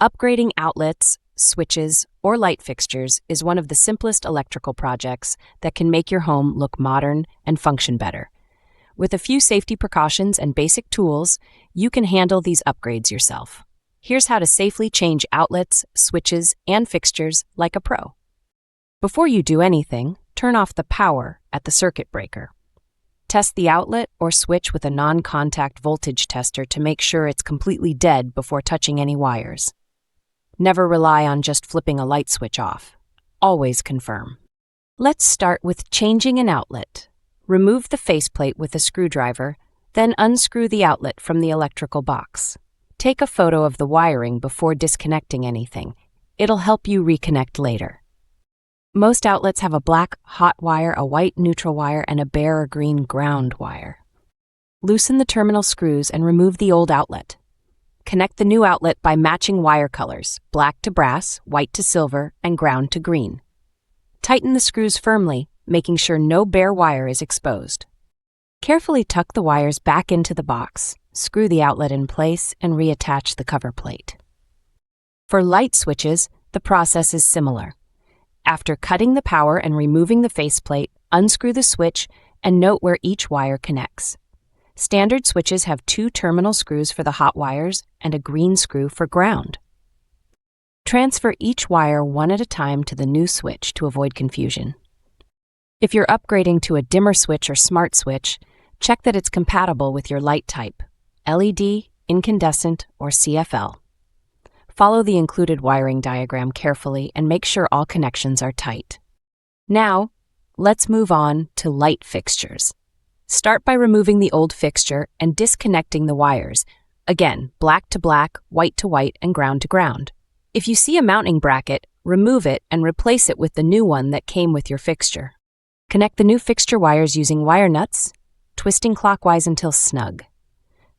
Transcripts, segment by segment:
Upgrading outlets, switches, or light fixtures is one of the simplest electrical projects that can make your home look modern and function better. With a few safety precautions and basic tools, you can handle these upgrades yourself. Here's how to safely change outlets, switches, and fixtures like a pro. Before you do anything, turn off the power at the circuit breaker. Test the outlet or switch with a non-contact voltage tester to make sure it's completely dead before touching any wires. Never rely on just flipping a light switch off. Always confirm. Let's start with changing an outlet. Remove the faceplate with a screwdriver, then unscrew the outlet from the electrical box. Take a photo of the wiring before disconnecting anything. It'll help you reconnect later. Most outlets have a black hot wire, a white neutral wire, and a bare or green ground wire. Loosen the terminal screws and remove the old outlet. Connect the new outlet by matching wire colors, black to brass, white to silver, and ground to green. Tighten the screws firmly, making sure no bare wire is exposed. Carefully tuck the wires back into the box, screw the outlet in place, and reattach the cover plate. For light switches, the process is similar. After cutting the power and removing the faceplate, unscrew the switch and note where each wire connects. Standard switches have 2 terminal screws for the hot wires and a green screw for ground. Transfer each wire one at a time to the new switch to avoid confusion. If you're upgrading to a dimmer switch or smart switch, check that it's compatible with your light type, LED, incandescent, or CFL. Follow the included wiring diagram carefully and make sure all connections are tight. Now, let's move on to light fixtures. Start by removing the old fixture and disconnecting the wires. Again, black to black, white to white, and ground to ground. If you see a mounting bracket, remove it and replace it with the new one that came with your fixture. Connect the new fixture wires using wire nuts, twisting clockwise until snug.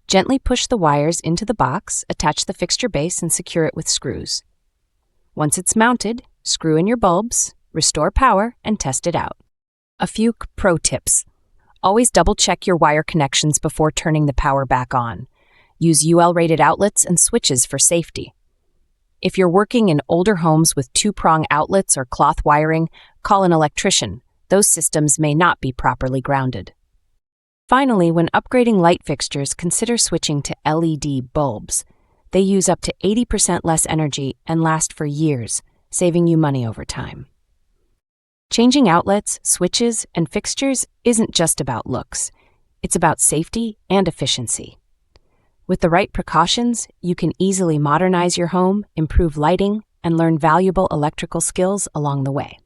Gently push the wires into the box, attach the fixture base, and secure it with screws. Once it's mounted, screw in your bulbs, restore power, and test it out. A few pro tips. Always double-check your wire connections before turning the power back on. Use UL-rated outlets and switches for safety. If you're working in older homes with 2-prong outlets or cloth wiring, call an electrician. Those systems may not be properly grounded. Finally, when upgrading light fixtures, consider switching to LED bulbs. They use up to 80% less energy and last for years, saving you money over time. Changing outlets, switches, and fixtures isn't just about looks. It's about safety and efficiency. With the right precautions, you can easily modernize your home, improve lighting, and learn valuable electrical skills along the way.